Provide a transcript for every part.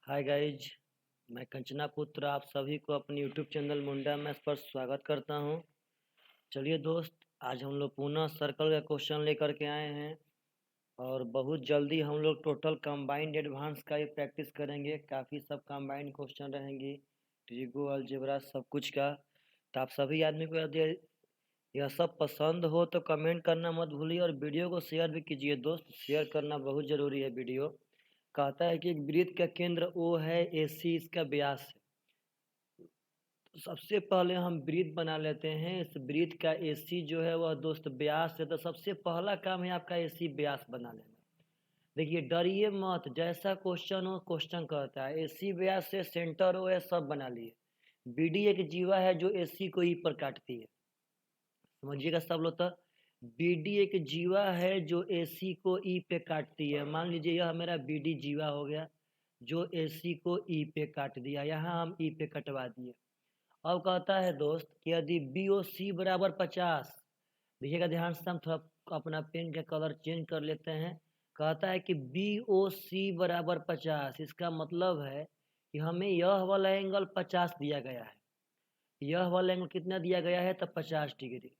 Hi guys. मैं कंचना पुत्र आप सभी को अपने यूट्यूब चैनल मुंडा मैथ्स पर स्वागत करता हूं। चलिए दोस्त, आज हम लोग पुनः सर्कल का क्वेश्चन लेकर के आए हैं और बहुत जल्दी हम लोग टोटल कंबाइंड एडवांस का ही प्रैक्टिस करेंगे। काफ़ी सब कंबाइंड क्वेश्चन रहेंगी, ट्रिगो अलजेब्रा सब कुछ का। तो आप सभी आदमी को यदि यह सब पसंद हो तो कमेंट करना मत भूलिए और वीडियो को शेयर भी कीजिए दोस्त। शेयर करना बहुत ज़रूरी है वीडियो। कहता है कि एक वृत्त का केंद्र O है, AC इसका व्यास है। तो सबसे पहले हम वृत्त बना लेते हैं। इस वृत्त का AC जो है वह दोस्त व्यास है, तो सबसे पहला काम है आपका AC व्यास बना लेना। देखिए डरिए मत, जैसा क्वेश्चन हो क्वेश्चन कहता है। AC व्यास से सेंटर हो है सब बना लिए। BD एक जीवा है जो AC को E पर काटती है। समझिएगा सब लोग। तो BD एक जीवा है जो AC को E पे काटती है। मान लीजिए यह मेरा BD जीवा हो गया जो AC को E पे काट दिया। यहाँ हम E पे कटवा दिए। अब कहता है दोस्त कि यदि BOC बराबर 50, देखिएगा ध्यान से, हम थोड़ा अपना पेन का कलर चेंज कर लेते हैं। कहता है कि BOC बराबर 50, इसका मतलब है कि हमें यह वाला एंगल 50 दिया गया है। यह वाला एंगल कितना दिया गया है? तो 50 डिग्री।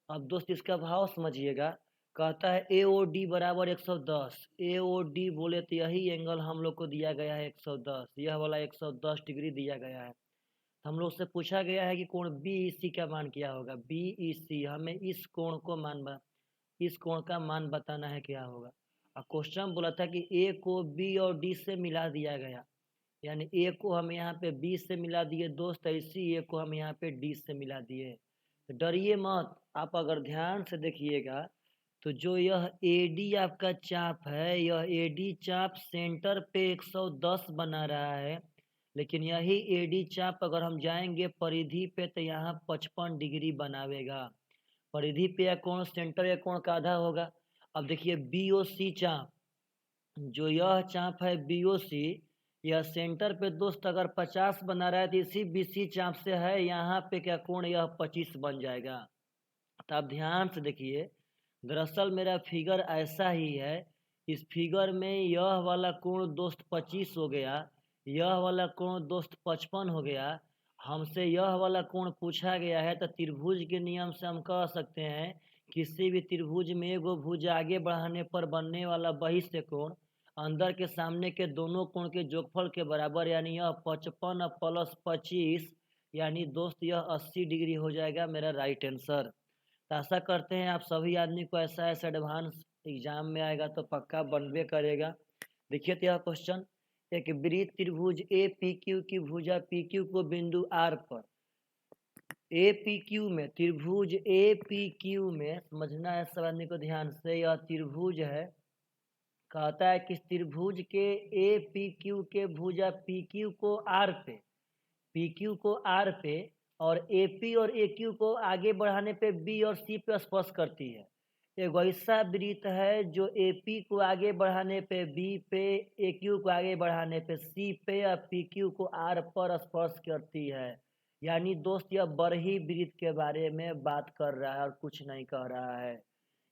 अब दोस्त इसका भाव समझिएगा। कहता है AOD बराबर 110। AOD बोले तो यही एंगल हम लोग को दिया गया है 110। यह वाला 110 डिग्री दिया गया है। हम लोग से पूछा गया है कि कोण BEC का मान क्या होगा। BEC हमें इस कोण को इस कोण का मान बताना है क्या होगा। और क्वेश्चन बोला था कि A को B और D से मिला दिया गया, यानी A को हम यहाँ पे B से मिला दिए दोस्त, इसी A को हम यहाँ पे D से मिला दिए। तो डरिए मत, आप अगर ध्यान से देखिएगा तो जो यह AD आपका चाप है, यह AD चाप सेंटर पे 110 बना रहा है। लेकिन यही AD चाप अगर हम जाएंगे परिधि पे तो यहाँ 55 डिग्री बनावेगा। परिधि पे यह कोण सेंटर या कोण का आधा होगा। अब देखिए BOC चाप, जो यह चाप है BOC, यह सेंटर पे दोस्त अगर 50 बना रहा है तो इसी BC चाप से है यहाँ पे क्या कोण, यह 25 बन जाएगा। तो आप ध्यान से देखिए, दरअसल मेरा फिगर ऐसा ही है। इस फिगर में यह वाला कोण दोस्त 25 हो गया, यह वाला कोण दोस्त 55 हो गया। हमसे यह वाला कोण पूछा गया है, तो त्रिभुज के नियम से हम कह सकते हैं किसी भी त्रिभुज में एगो भुज आगे बढ़ाने पर बनने वाला बहिष्ठ कोण अंदर के सामने के दोनों कोण के जोगफल के बराबर, यानी यह 55 प्लस 25, यानी दोस्त यह 80 डिग्री हो जाएगा मेरा राइट आंसर। तो आशा करते हैं आप सभी आदमी को ऐसा एडवांस एग्जाम में आएगा तो पक्का बनबे करेगा। देखिए तो यह क्वेश्चन, एक वृत्त त्रिभुज APQ की भुजा PQ को बिंदु R पर, APQ में त्रिभुज APQ में समझना है सब आदमी को ध्यान से। यह त्रिभुज है, कहता है कि त्रिभुज के APQ के भुजा PQ को R पे, PQ को R पे और AP और AQ को आगे बढ़ाने पे B और C पे स्पर्श करती है। एक ऐसा वृत्त है जो AP को आगे बढ़ाने पे B पे, AQ को आगे बढ़ाने पे C पे और PQ को R पर स्पर्श करती है। यानी दोस्त यह बरही वृत्त के बारे में बात कर रहा है और कुछ नहीं कह रहा है।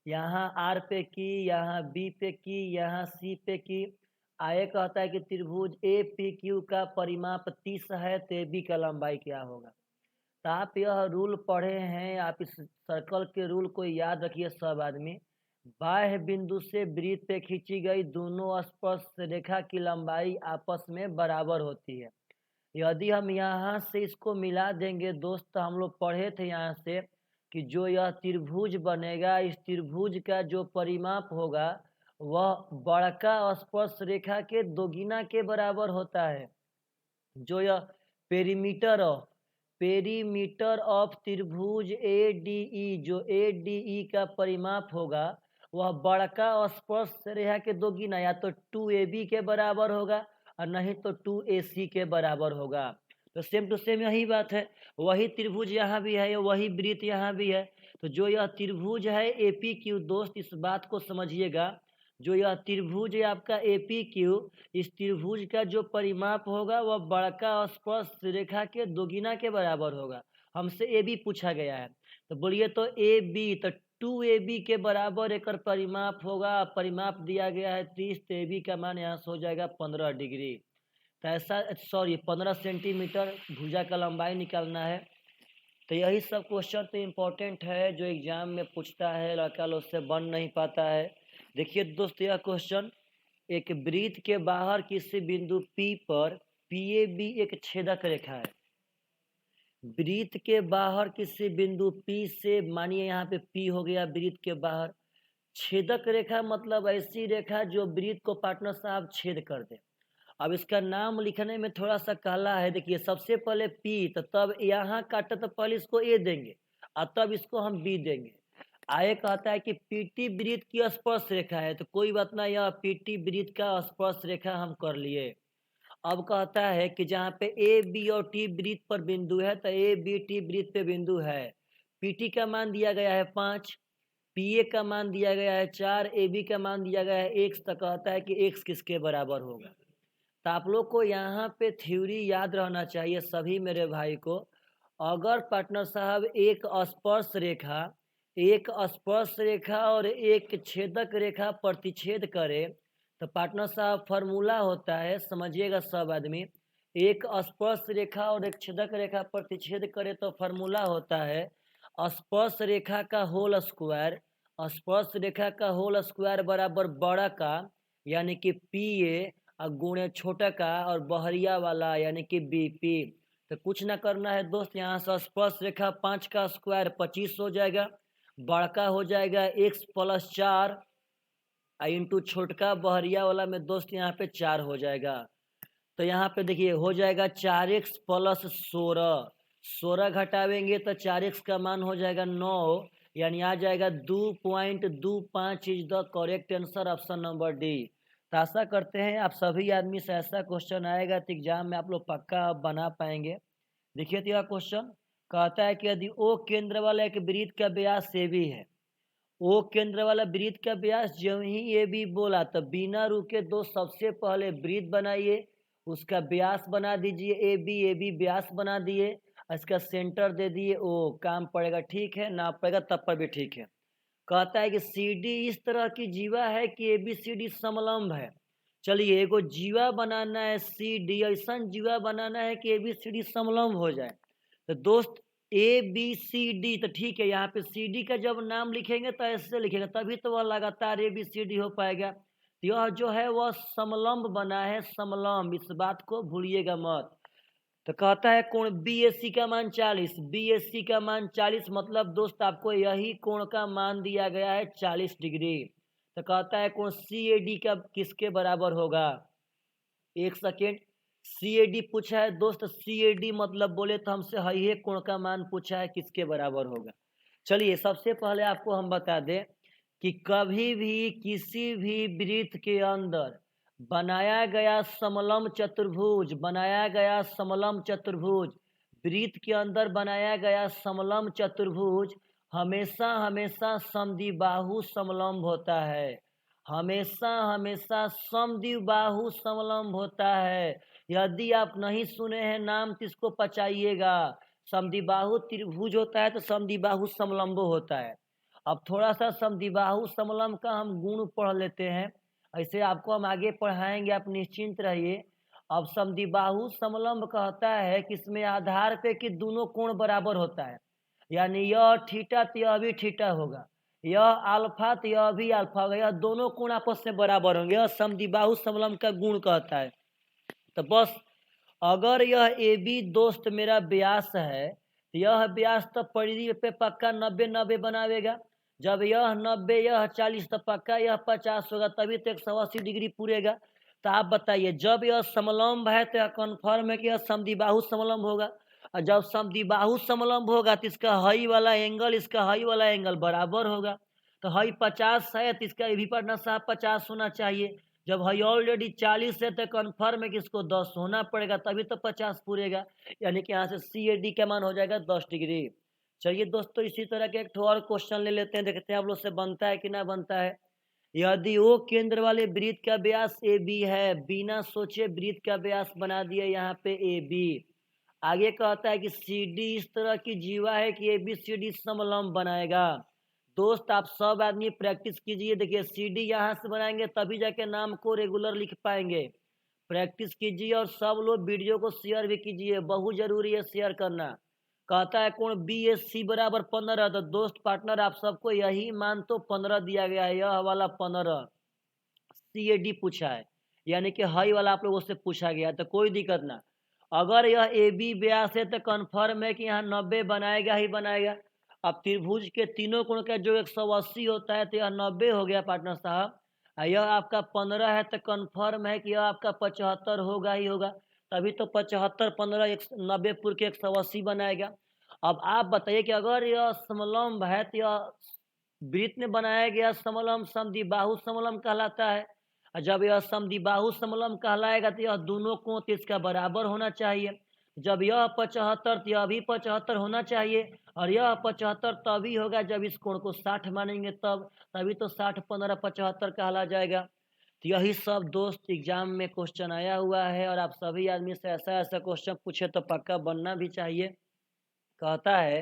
यहाँ R पे की, यहाँ B पे की, यहाँ C पे की। आगे कहता है कि त्रिभुज APQ का परिमाप 30 है तो AB का लंबाई क्या होगा। तो आप यह रूल पढ़े हैं, आप इस सर्कल के रूल को याद रखिए सब आदमी। बाह्य बिंदु से वृत्त पे खींची गई दोनों स्पर्श रेखा की लंबाई आपस में बराबर होती है। यदि हम यहाँ से इसको मिला देंगे दोस्त, हम लोग पढ़े थे यहाँ से कि जो यह त्रिभुज बनेगा, इस त्रिभुज का जो परिमाप होगा वह बड़का स्पर्श रेखा के दोगुना के बराबर होता है। जो यह पेरीमीटर ऑफ त्रिभुज ADE, जो ADE का परिमाप होगा वह बड़का स्पर्श रेखा के दोगुना, या तो 2AB के बराबर होगा और नहीं तो 2AC के बराबर होगा। तो सेम टू सेम यही बात है, वही त्रिभुज यहाँ भी है, वही वृत्त यहाँ भी है। तो जो यह त्रिभुज है APQ दोस्त, इस बात को समझिएगा, जो यह त्रिभुज है आपका APQ, इस त्रिभुज का जो परिमाप होगा वह बड़का स्पर्श रेखा के दोगुना के बराबर होगा। हमसे AB पूछा गया है, तो बोलिए तो AB, तो 2AB के बराबर एक परिमाप होगा। परिमाप दिया गया है 30, तो AB का मान यहाँ से हो जाएगा 15 डिग्री। तो ऐसा 15 सेंटीमीटर भुजा का लंबाई निकालना है। तो यही सब क्वेश्चन तो इम्पोर्टेंट है जो एग्जाम में पूछता है, लड़का लोग से बन नहीं पाता है। देखिए दोस्त, यह क्वेश्चन, एक वृत्त के बाहर किसी बिंदु P पर PAB एक छेदक रेखा है। वृत्त के बाहर किसी बिंदु P से, मानिए यहाँ पे P हो गया वृत्त के बाहर, छेदक रेखा मतलब ऐसी रेखा जो वृत्त को पार्टनर साहब छेद कर दे। अब इसका नाम लिखने में थोड़ा सा काला है। देखिए सबसे पहले P, तो तब यहाँ काटा तो पहले इसको A देंगे और तब इसको हम B देंगे। आगे कहता है कि PT वृत्त की स्पर्श रेखा है, तो कोई बात ना, यह PT वृत्त का स्पर्श रेखा हम कर लिए। अब कहता है कि जहाँ पे AB और T वृत्त पर बिंदु है, तो ABT वृत्त पे बिंदु है। PT का मान दिया गया है 5, PA का मान दिया गया है 4, AB का मान दिया गया है x। तो कहता है कि x किसके बराबर होगा। तो आप लोग को यहाँ पे थ्योरी याद रहना चाहिए सभी मेरे भाई को। अगर पार्टनर साहब एक स्पर्श रेखा और एक छेदक रेखा प्रतिच्छेद करे, तो पार्टनर साहब फार्मूला होता है, समझिएगा सब आदमी, एक स्पर्श रेखा और एक छेदक रेखा प्रतिच्छेद करे तो फार्मूला होता है स्पर्श रेखा का होल स्क्वायर। स्पर्श रेखा का होल स्क्वायर बराबर बड़ा का यानी कि PA और गुणे छोटा का और बहरिया वाला यानी कि BP। तो कुछ ना करना है दोस्त, यहाँ से स्पर्श रेखा 5 का स्क्वायर 25 हो जाएगा, बड़का हो जाएगा x + 4 इंटू छोटका बहरिया वाला में दोस्त यहाँ पे 4 हो जाएगा। तो यहाँ पे देखिए हो जाएगा 4x + 16 घटावेंगे तो 4x का मान हो जाएगा 9, यानी आ जाएगा 2.25 is the correct answer, option number D. तो आशा करते हैं आप सभी आदमी से ऐसा क्वेश्चन आएगा तो एग्जाम में आप लोग पक्का बना पाएंगे। देखिए तो यह क्वेश्चन कहता है कि यदि O केंद्र वाला एक वृत्त का व्यास AB है, O केंद्र वाला वृत्त का व्यास जो ही AB बोला तो बिना रुके दोस्त सबसे पहले वृत्त बनाइए, उसका व्यास बना दीजिए AB व्यास बना दिए, इसका सेंटर दे दिए O, काम पड़ेगा ठीक है, ना पड़ेगा तब पर भी ठीक है। कहता है कि CD इस तरह की जीवा है कि ABCD समलंब है। चलिए एगो जीवा बनाना है, CD ऐसा जीवा बनाना है कि ABCD समलंब हो जाए। तो दोस्त ABCD तो ठीक है, यहाँ पे CD का जब नाम लिखेंगे तो ऐसे लिखेंगे, तभी तो वह लगातार ABCD हो पाएगा। तो यह जो है वह समलंब बना है, समलंब, इस बात को भूलिएगा मत। तो कहता है कोण BAC का मान 40, BAC का मान 40 मतलब दोस्त आपको यही कोण का मान दिया गया है 40 डिग्री। तो कहता है कोण CAD का किसके बराबर होगा। एक सेकेंड, CAD पूछा है दोस्त, CAD मतलब बोले तो हमसे है कोण का मान पूछा है किसके बराबर होगा। चलिए सबसे पहले आपको हम बता दें कि कभी भी किसी भी वृत्त के अंदर बनाया गया समलंब चतुर्भुज, वृत्त के अंदर बनाया गया समलंब चतुर्भुज हमेशा समद्विबाहु समलंब होता है, हमेशा समद्विबाहु समलंब होता है। यदि आप नहीं सुने हैं नाम तो इसको पचाइएगा। समद्विबाहु त्रिभुज होता है तो समद्विबाहु समलंब होता है। अब थोड़ा सा समद्विबाहु समलंब का हम गुण पढ़ लेते हैं, ऐसे आपको हम आगे पढ़ाएंगे, आप निश्चिंत रहिए। अब समद्विबाहु समलंब कहता है कि इसमें आधार पे कि दोनों कोण बराबर होता है, यानी यह थीटा तो यह भी थीटा होगा, यह अल्फा तो यह भी अल्फा होगा, यह दोनों कोण आपस में बराबर होंगे, यह समद्विबाहु समलंब का गुण कहता है। तो बस अगर यह AB दोस्त मेरा व्यास है, यह व्यास तो परिधि पे पक्का 90-90 बनावेगा। जब यह 90 यह 40 तो पक्का यह 50 होगा, तभी तो 180 डिग्री पूरेगा। तो आप बताइए जब यह समलंब है तो यह कन्फर्म है कि यह समद्विबाहु समलंब होगा, और जब समद्विबाहु समलंब होगा तो इसका हई वाला एंगल इसका हई वाला एंगल बराबर होगा। तो हई 50 है तो इसका भी पढ़ना साहब 50 होना चाहिए। जब हई ऑलरेडी 40 है तो कन्फर्म है कि इसको 10 होना पड़ेगा, तभी तो 50 पूरेगा, यानी कि यहाँ से CAD का मान हो जाएगा 10 डिग्री। चलिए दोस्तों इसी तरह के एक और क्वेश्चन ले लेते हैं, देखते हैं आप लोग से बनता है कि ना बनता है। यदि O केंद्र वाले वृत्त का व्यास AB है, बिना सोचे वृत्त का व्यास बना दिए यहाँ पे AB। आगे कहता है कि CD इस तरह की जीवा है कि ABCD समलंब बनाएगा। दोस्त आप सब आदमी प्रैक्टिस कीजिए, देखिए CD यहाँ से बनाएंगे तभी जाके नाम को रेगुलर लिख पाएंगे। प्रैक्टिस कीजिए और सब लोग वीडियो को शेयर भी कीजिए, बहुत जरूरी है शेयर करना। कहता है कोण BSC बराबर 15, तो दोस्त पार्टनर आप सबको यही मान तो 15 दिया गया है, यह वाला 15 CAD पूछा है, यानी कि हाई वाला आप लोगों से पूछा गया, तो कोई दिक्कत ना। अगर यह AB व्यास है तो कन्फर्म है कि यहाँ 90 बनाएगा ही बनाएगा। अब त्रिभुज के तीनों कोण का जो 180 होता है तो यह 90 हो गया पार्टनर साहब। यह आपका 15 है तो कन्फर्म है कि यह आपका 75 होगा ही होगा, तभी तो 75 15 90 पूर के 180 बनाएगा। अब आप बताइए कि अगर यह समलंब है तो यह वृत्त में बनाया गया समलंब समद्विबाहु समलंब कहलाता है। और जब यह समद्विबाहु समलंब कहलाएगा तो यह दोनों कोण तो इसका बराबर होना चाहिए। जब यह 75 तो यह भी 75 होना चाहिए, और यह 75 तभी होगा जब इस कोण को 60 मानेंगे तब, तभी तो 60 15 75 कहला जाएगा। तो यही सब दोस्त एग्जाम में क्वेश्चन आया हुआ है, और आप सभी आदमी से ऐसा ऐसा क्वेश्चन पूछे तो पक्का बनना भी चाहिए। कहता है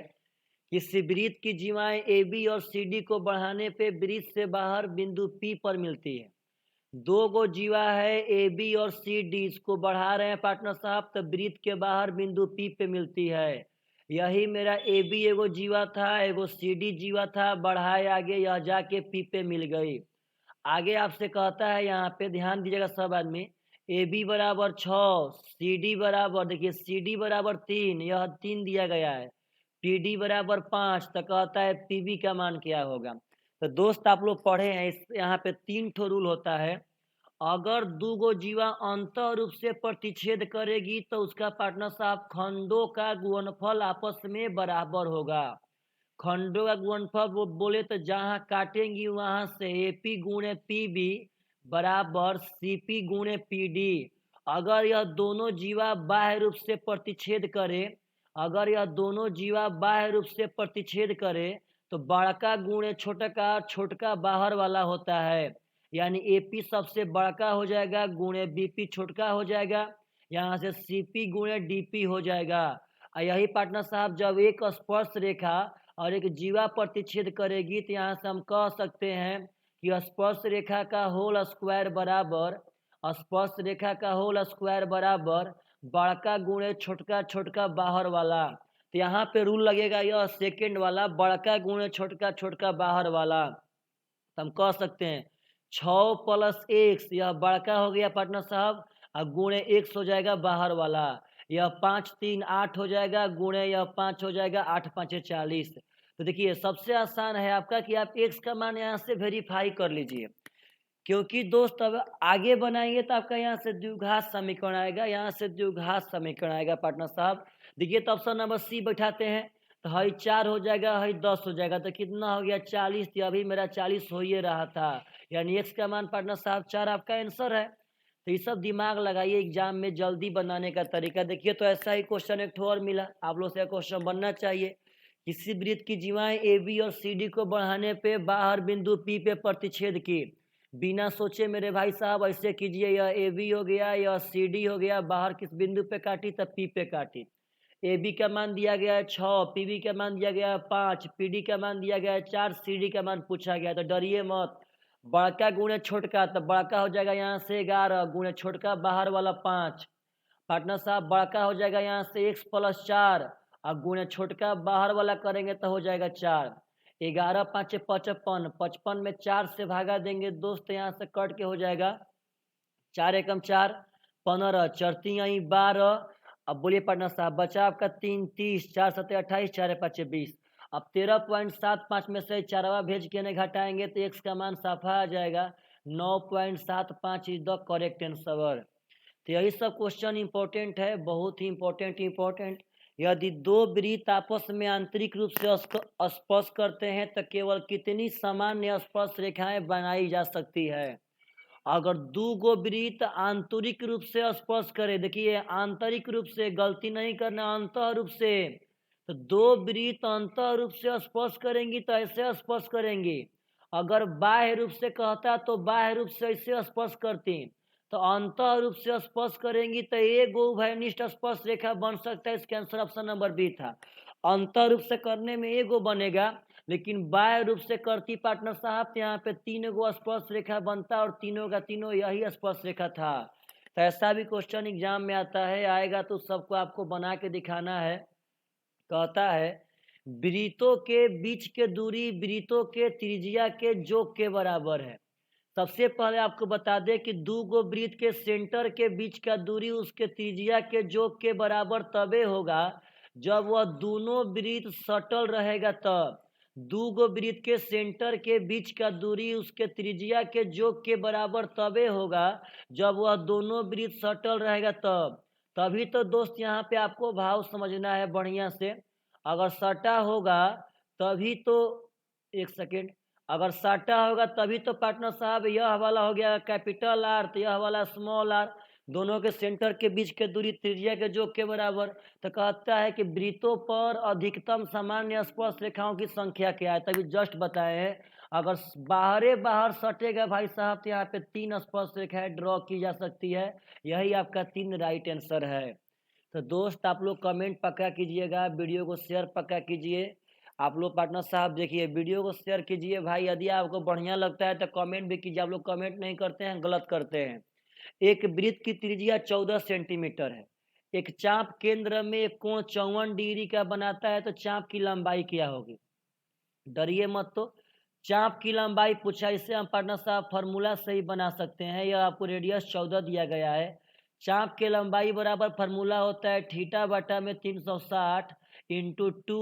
कि वृत्त की जीवाएं AB और CD को बढ़ाने पे वृत्त से बाहर बिंदु P पर मिलती है। दो गो जीवा है AB और CD, इसको बढ़ा रहे हैं पार्टनर साहब, तो वृत्त के बाहर बिंदु P पे मिलती है। यही मेरा AB एगो जीवा था, एगो CD जीवा था, बढ़ाए आगे यह जाके P पे मिल गई। आगे आपसे कहता है, यहाँ पे ध्यान दीजिएगा सब आदमी, AB बराबर 6, CD बराबर, देखिए CD बराबर 3, यह 3 दिया गया है, PD बराबर 5, तो कहता है PB का मान क्या होगा। तो दोस्त आप लोग पढ़े हैं, इस यहाँ पे 3 ठो रूल होता है। अगर दो गो जीवा अंतः रूप से प्रतिच्छेद करेगी तो उसका पार्टनर साहब खंडों का गुणनफल आपस में बराबर होगा। खंडों का गुणनफल वो बोले तो जहां काटेंगी वहां से AP गुणे PB बराबर CP गुणे PD। अगर यह दोनों जीवा बाह्य रूप से प्रतिच्छेद करे, अगर यह दोनों जीवा बाह्य रूप से प्रतिच्छेद करे तो बड़का गुणे छोटका, छोटका बाहर वाला होता है, यानी AP सबसे बड़का हो जाएगा गुणे BP छोटका हो जाएगा, यहाँ से CP गुणे DP हो जाएगा। यही पार्टनर साहब जब एक स्पर्श रेखा और एक जीवा प्रतिच्छेद करेगी तो यहाँ से हम कह सकते हैं कि स्पर्श रेखा का होल स्क्वायर बराबर, स्पर्श रेखा का होल स्क्वायर बराबर बड़का गुणे छोटका, छोटका बाहर वाला। तो यहाँ पे रूल लगेगा यह सेकंड वाला, बड़का गुणे छोटका, छोटका बाहर वाला। तो हम कह सकते हैं 6 + x, यह बड़का हो गया पार्टनर साहब, और गुणे x हो जाएगा बाहर वाला। यह 5 3 8 हो जाएगा, गुणे यह 5 हो जाएगा, 8 5 40। तो देखिए सबसे आसान है आपका कि आप x का मान यहाँ से वेरीफाई कर लीजिए, क्योंकि दोस्त अब आगे बनाएंगे तो आपका यहाँ से द्विघात समीकरण आएगा, यहाँ से द्विघात समीकरण आएगा पार्टनर साहब। देखिए तो ऑप्शन नंबर C बैठाते हैं, तो हई 4 हो जाएगा, हई 10 हो जाएगा, तो कितना हो गया 40। तो अभी मेरा 40 हो ही रहा था, यानी x का मान पार्टनर साहब 4 आपका आंसर है। तो ये सब दिमाग लगाइए एग्जाम में जल्दी बनाने का तरीका। देखिए तो ऐसा ही क्वेश्चन एक और मिला, आप लोग से क्वेश्चन बनना चाहिए। किसी वृत्त की जीवाएं AB और CD को बढ़ाने पे बाहर बिंदु P पे प्रतिच्छेद की, बिना सोचे मेरे भाई साहब ऐसे कीजिए, यह AB हो गया, यह CD हो गया, बाहर किस बिंदु पे काटी, तब P पे काटी। AB का मान दिया गया है 6, PB का मान दिया गया है 5, PD का मान दिया गया है 4, CD का मान पूछा गया है। तो डरिए मत, बड़का गुणे छोटका, तो बड़का हो जाएगा यहाँ से 11, गुणे छोटका बाहर वाला 5, पार्टनर साहब बड़का हो जाएगा यहाँ से x + 4, और गुणे छोटका बाहर वाला करेंगे तो हो जाएगा 4। 11 5 55, 55 में 4 से भागा देंगे दोस्त, यहाँ से कट के हो जाएगा 4 एकम 4, 15, चरती आई 12। अब बोलिए पार्टनर साहब बचा आपका 3 30, 4 7 28, 4 5 20। अब 13.75 में से चारवा भेज के नहीं घटाएंगे तो x का मान साफा आ जाएगा 9.75 इज द करेक्ट आंसर। तो यही सब क्वेश्चन इंपॉर्टेंट है, बहुत ही इंपॉर्टेंट। यदि दो वृत्त आपस में आंतरिक रूप से स्पर्श करते हैं तो केवल कितनी सामान्य स्पर्श रेखाएं बनाई जा सकती है। अगर दो गो वृत्त आंतरिक रूप से स्पर्श करे, देखिए आंतरिक रूप से, गलती नहीं करना, अंतः रूप से, तो दो वृत्त अंतः रूप से स्पर्श करेंगी तो ऐसे स्पर्श करेंगी। अगर बाह्य रूप से कहता तो बाह्य रूप से ऐसे स्पर्श करती, तो अंतः रूप से स्पर्श करेंगी तो एक उभयनिष्ठ स्पर्श रेखा बन सकता है। इसका आंसर ऑप्शन नंबर बी था। अंतः रूप से करने में एक बनेगा, लेकिन बाह्य रूप से करती पार्टनर साहब यहाँ पे 3 गो स्पर्श रेखा बनता, और तीनों का तीनों यही स्पर्श रेखा था। तो ऐसा भी क्वेश्चन एग्जाम में आता है, आएगा तो सबको आपको बना के दिखाना है। कहता है वृत्तों के बीच के दूरी वृत्तों के त्रिज्या के योग के बराबर है। सबसे पहले आपको बता दें कि दो गो वृत्त के सेंटर के बीच का दूरी उसके त्रिज्या के योग के बराबर तबे होगा जब वह दोनों वृत्त सटल रहेगा। तब दो गो वृत्त के सेंटर के बीच का दूरी उसके त्रिज्या के योग के बराबर तबे होगा जब वह दोनों वृत्त सटल रहेगा। तभी तो दोस्त यहाँ पे आपको भाव समझना है बढ़िया से। अगर सटा होगा तभी तो, एक सेकेंड, अगर सटा होगा तभी तो पार्टनर साहब यह वाला हो गया कैपिटल आर, तो यह वाला स्मॉल आर, दोनों के सेंटर के बीच के दूरी त्रिज्या के योग के बराबर। तो कहता है कि वृत्तों पर अधिकतम सामान्य स्पर्श रेखाओं की संख्या क्या है, तभी जस्ट बताए हैं। अगर बाहर सटेगा भाई साहब तो यहाँ पे 3 स्पर्श रेखाएं ड्रॉ की जा सकती है। यही आपका 3 राइट आंसर है। तो दोस्त आप लोग कमेंट पक्का कीजिएगा, वीडियो को शेयर पक्का कीजिए। आप लोग पार्टनर साहब देखिए वीडियो को शेयर कीजिए भाई, यदि आपको बढ़िया लगता है तो कमेंट भी कीजिए। आप लोग कमेंट नहीं करते हैं, गलत करते हैं। एक वृत्त की त्रिज्या 14 सेंटीमीटर है। एक चाप केंद्र में एक कोण 54 डिग्री का बनाता है, तो चाप की लंबाई क्या होगी? डरिए मत। तो चाप की लंबाई पूछा, इससे हम पार्टनर साहब फार्मूला से ही बना सकते हैं। यह आपको रेडियस 14 दिया गया है। चाप की लंबाई बराबर फार्मूला होता है थीटा बटा में 360 इंटू 2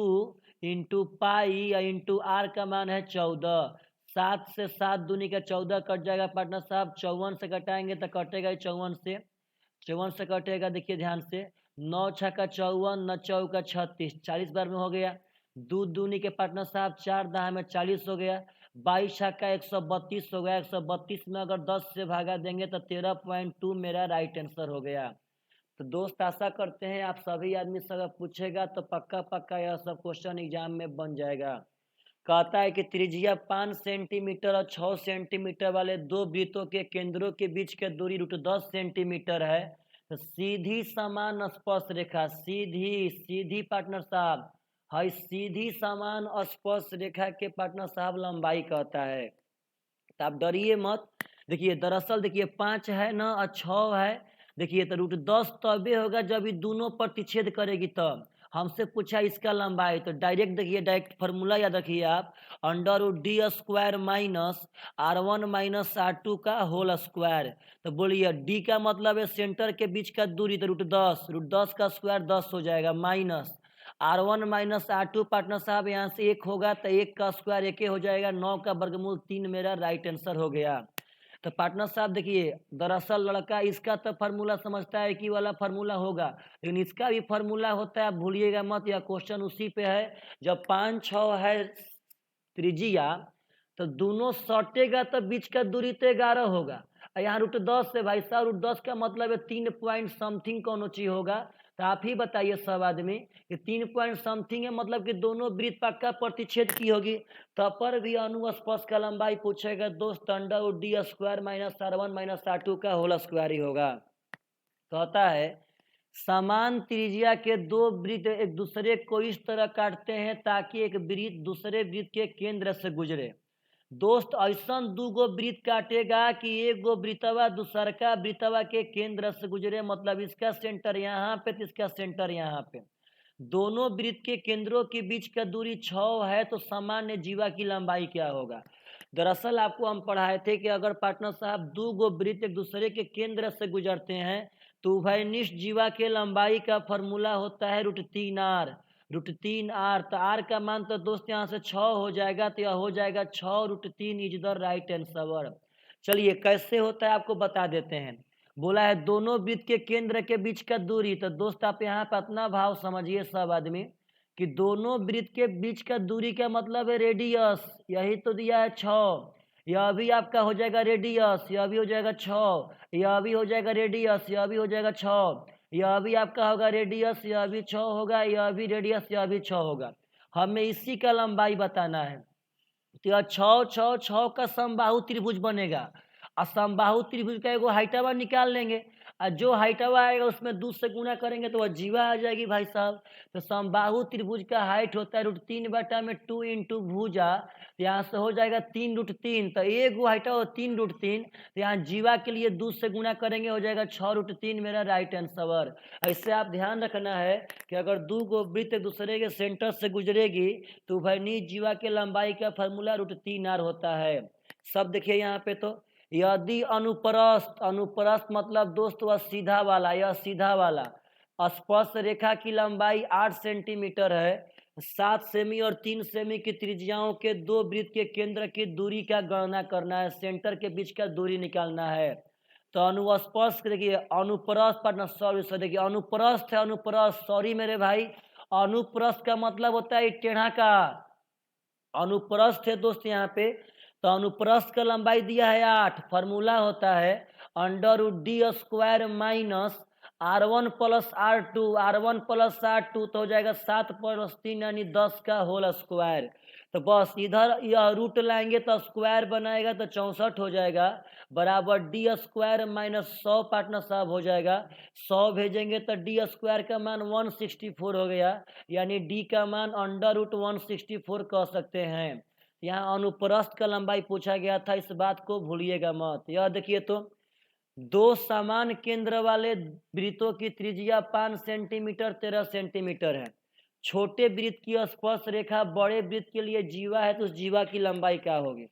इंटू पाई या इंटू आर का मान है 14। 7 से 7 दूनी का 14 कट जाएगा पार्टनर साहब। 54 से घटाएंगे तो कटेगा 54 से कटेगा। देखिए ध्यान से, 9 छक्का 54, 9 चौका 36, 40 बार में हो गया। दो दूनी के पार्टनर साहब 4 दहा में 40 हो गया। 22 छक्का 132 हो गया। 132 में अगर 10 से भागा देंगे तो 13.2 मेरा राइट आंसर हो गया। तो दोस्त आशा करते हैं आप सभी आदमी से अगर पूछेगा तो पक्का यह सब क्वेश्चन एग्जाम में बन जाएगा। कहता है कि त्रिज्या 5 सेंटीमीटर और 6 सेंटीमीटर वाले दो वृत्तों के केंद्रों के बीच की दूरी √10 सेंटीमीटर है। तो सीधी समान स्पर्श रेखा, सीधी पार्टनर साहब है, सीधी समान स्पर्श रेखा के पार्टनर साहब लंबाई कहता है। तो आप डरिए मत। देखिए दरअसल देखिए 5 है ना और 6 है। देखिए तो √10 तबे होगा जब ये दोनों प्रतिच्छेद करेगी। तब हमसे पूछा इसका लंबाई, तो डायरेक्ट फार्मूला याद रखिए आप, √d² minus r1 minus r2 का होल स्क्वायर। तो बोलिए d का मतलब है सेंटर के बीच का दूरी, तो √10 का स्क्वायर 10 हो जाएगा, minus r1 minus r2 partner साहब यहाँ से 1 होगा तो 1 का स्क्वायर 1 हो जाएगा। 9 का वर्गमूल 3 मेरा राइट आंसर हो गया। तो पार्टनर साहब देखिए दरअसल लड़का इसका तो फार्मूला समझता है कि वाला फार्मूला होगा, लेकिन इसका भी फार्मूला होता है, आप भूलिएगा मत। यह क्वेश्चन उसी पे है। जब 5 6 है त्रिज्या तो दोनों सटेगा तो बीच का दूरी तो 11 होगा। यहाँ √10 से भाई साहब √10 का मतलब है 3 पॉइंट समथिंग कौन ची होगा। तो आप ही बताइए सब आदमी कि 3 पॉइंट समथिंग है, मतलब कि दोनों वृत्त पक्का प्रतिच्छेद की होगी। तब पर भी अनुस्पर्श का लंबाई पूछेगा दोस्त, √d² minus r1 minus r2 का होल स्क्वायर ही होगा। कहता है समान त्रिज्या के दो वृत्त एक दूसरे को इस तरह काटते हैं ताकि एक वृत्त दूसरे वृत्त के केंद्र से गुजरे। दोस्त ऐसा दो गो वृत्त काटेगा कि एक गो वृत्तवा दूसरका वृत्तवा के केंद्र से गुजरे, मतलब इसका सेंटर यहाँ पे तो इसका सेंटर यहाँ पे। दोनों वृत्त के केंद्रों के बीच का दूरी 6 है, तो सामान्य जीवा की लंबाई क्या होगा? दरअसल आपको हम पढ़ाए थे कि अगर पार्टनर साहब दो गो वृत्त एक दूसरे के केंद्र से गुजरते हैं तो उभयनिष्ठ जीवा के लंबाई का फॉर्मूला होता है √3r। √3r, तो r का मान तो दोस्त यहाँ से 6 हो जाएगा, तो यह हो जाएगा 6√3 इज द राइट आंसर। चलिए कैसे होता है आपको बता देते हैं। बोला है दोनों वृत्त के केंद्र के बीच का दूरी, तो दोस्त आप यहाँ पे अपना भाव समझिए सब आदमी कि दोनों वृत्त के बीच का दूरी का मतलब है रेडियस, यही तो दिया है 6। यह भी आपका हो जाएगा रेडियस, यह भी हो जाएगा 6, यह भी हो जाएगा रेडियस, यह भी हो जाएगा 6, यह भी आपका होगा रेडियस, यह भी 6 होगा, यह भी रेडियस, यह भी 6 होगा। हमें इसी का लंबाई बताना है। तो यह 6 6 6 का समबाहु त्रिभुज बनेगा। और समबाहु त्रिभुज का एगो हाइटावा निकाल लेंगे। और जो हाइटवा आएगा उसमें 2 से गुना करेंगे तो वह जीवा आ जाएगी भाई साहब। तो समबाहु त्रिभुज का हाइट होता है √3/2 इंटू भुजा, तो यहाँ से हो जाएगा 3√3। तो एक वो हाइटा हो 3√3, तो यहाँ जीवा के लिए 2 से गुना करेंगे हो जाएगा 6√3 मेरा राइट आंसर। इससे आप ध्यान रखना है कि अगर 2 गो वृत्त दूसरे के सेंटर से गुजरेगी तो उभयनिष्ठ जीवा के लंबाई का फार्मूला √3r होता है। सब देखिए यहाँ पे, तो यदि अनुप्रस्थ मतलब दोस्त वह सीधा वाला, यह सीधा वाला स्पर्श रेखा की लंबाई 8 सेंटीमीटर है, 7 सेमी और 3 सेमी की त्रिज्याओं के 2 वृत्त के केंद्र की दूरी का गणना करना है, सेंटर के बीच का दूरी निकालना है। तो अनुस्पर्श देखिए, अनुप्रस्थ देखिए अनुप्रस्थ है, अनुप्रस्थ सॉरी मेरे भाई, अनुप्रस्थ का मतलब होता है टेढ़ा का, अनुप्रस्थ है दोस्त यहाँ पे। तो अनुप्रस्थ का लंबाई दिया है 8, फार्मूला होता है √d² minus r1 plus r2, r1 plus r2 तो हो जाएगा 7 + 3 यानी 10 का होल स्क्वायर। तो बस इधर यह रूट लाएंगे तो स्क्वायर बनाएगा तो 64 हो जाएगा, बराबर d² माइनस 100 पार्टनर साहब हो जाएगा। 100 भेजेंगे तो d² का मान 164 हो गया, यानी d का मान √164 कह सकते हैं। यहाँ अनुप्रस्थ का लंबाई पूछा गया था, इस बात को भूलिएगा मत। यह देखिए, तो 2 समान केंद्र वाले वृत्तों की त्रिज्या 5 सेंटीमीटर 13 सेंटीमीटर है। छोटे वृत्त की स्पर्श रेखा बड़े वृत्त के लिए जीवा है, तो उस जीवा की लंबाई क्या होगी।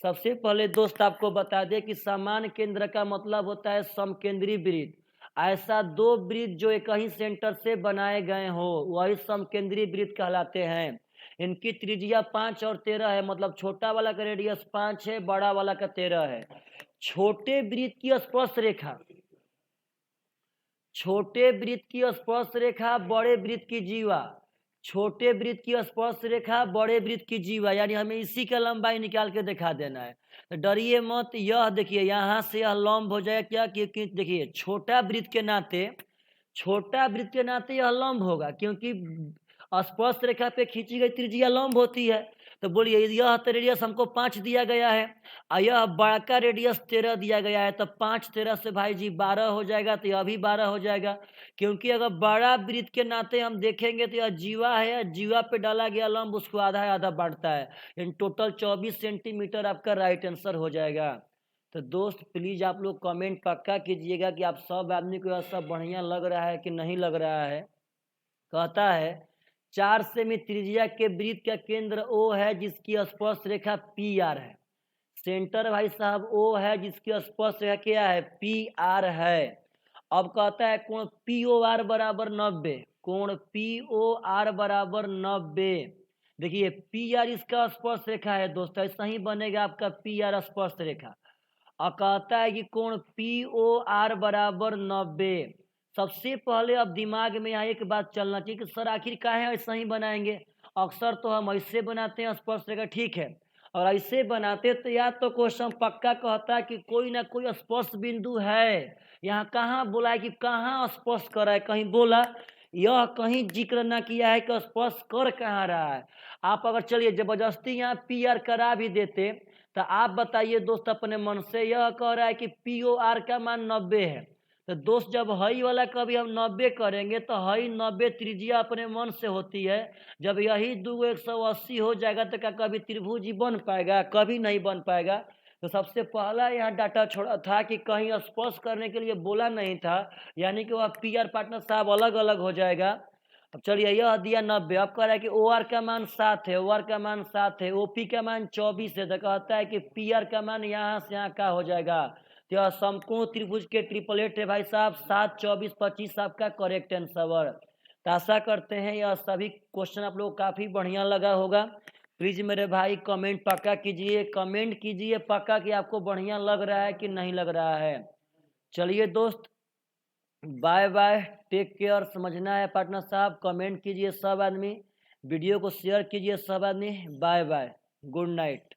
सबसे पहले दोस्त आपको बता दें कि समान केंद्र का मतलब होता है समकेंद्री वृत्त। ऐसा 2 वृत्त जो एक ही सेंटर से बनाए गए हो वही समकेंद्री वृत्त कहलाते हैं। इनकी त्रिज्या 5 और 13 है, मतलब छोटा वाला का रेडियस 5 है, बड़ा वाला का 13 है। छोटे वृत्त की स्पर्श रेखा, छोटे वृत्त की स्पर्श रेखा बड़े वृत्त की जीवा, छोटे वृत्त की स्पर्श रेखा बड़े वृत्त की जीवा, यानी हमें इसी का लंबाई निकाल के दिखा देना है। तो डरिए मत, यह देखिए यहाँ से यह लंब हो जाएगा क्या, क्योंकि देखिए छोटा वृत्त के नाते, छोटा वृत्त के नाते यह लंब होगा, क्योंकि स्पर्श रेखा पे खींची गई त्रिज्या लंब होती है। तो बोलिए यह तो रेडियस हमको 5 दिया गया है और यह बड़ा का रेडियस 13 दिया गया है, तो 5 13 से भाई जी 12 हो जाएगा, तो यह भी 12 हो जाएगा। क्योंकि अगर बड़ा वृत्त के नाते हम देखेंगे तो यह जीवा है, जीवा पे डाला गया लंब उसको आधा आधा बांटता है, इन टोटल 24 सेंटीमीटर आपका राइट आंसर हो जाएगा। तो दोस्त प्लीज आप लोग कमेंट पक्का कीजिएगा कि आप सब आदमी को यह सब बढ़िया लग रहा है कि नहीं लग रहा है। कहता है 4 सेमी त्रिज्या के वृत्त का केंद्र O है जिसकी स्पर्श रेखा PR है। सेंटर भाई साहब O है जिसकी स्पर्श रेखा क्या है, PR है। अब कहता है कोण POR बराबर 90, कोण POR बराबर 90। देखिए PR इसका स्पर्श रेखा है दोस्तों, ऐसा ही बनेगा आपका PR स्पर्श रेखा। और कहता है कि कोण POR बराबर 90। सबसे पहले अब दिमाग में यहाँ एक बात चलना चाहिए कि सर आखिर काहे ऐसा ही बनाएंगे। अक्सर तो हम ऐसे बनाते हैं स्पर्श रेखा, ठीक है, और ऐसे बनाते तो या तो क्वेश्चन पक्का कहता है कि कोई ना कोई स्पर्श बिंदु है। यहाँ कहाँ बोला है कि कहाँ स्पर्श कर रहा है, कहीं बोला यह कहीं जिक्र ना किया है कि स्पर्श कर कहाँ रहा है। आप अगर चलिए जबरदस्ती यहाँ PR करा भी देते तो आप बताइए दोस्त अपने मन से, यह कह रहा है कि POR का मान 90 है, तो दोस्त जब हई वाला कभी हम 90 करेंगे तो हई 90 त्रिज्या अपने मन से होती है। जब यही 2 180 हो जाएगा तो क्या कभी त्रिभुज ही बन पाएगा, कभी नहीं बन पाएगा। तो सबसे पहला यहाँ डाटा छोड़ा था कि कहीं स्पर्श करने के लिए बोला नहीं था, यानी कि वह PR पार्टनर साहब अलग अलग हो जाएगा। अब चलिए यह दिया 90, अब कह रहा है कि OR का मान 7 है, OR का मान 7 है, OP का मान 24 है, तो कहता है कि PR का मान यहाँ से यहाँ का हो जाएगा। तो यह समकोण त्रिभुज के ट्रिपलेट है भाई साहब, 7 24 25 आपका करेक्ट आंसर। तो आशा करते हैं यह सभी क्वेश्चन आप लोग काफ़ी बढ़िया लगा होगा। प्लीज़ मेरे भाई कमेंट पक्का कीजिए, कमेंट कीजिए पक्का कि आपको बढ़िया लग रहा है कि नहीं लग रहा है। चलिए दोस्त बाय बाय, टेक केयर। समझना है पार्टनर साहब, कमेंट कीजिए सब आदमी, वीडियो को शेयर कीजिए सब आदमी। Bye bye, good night.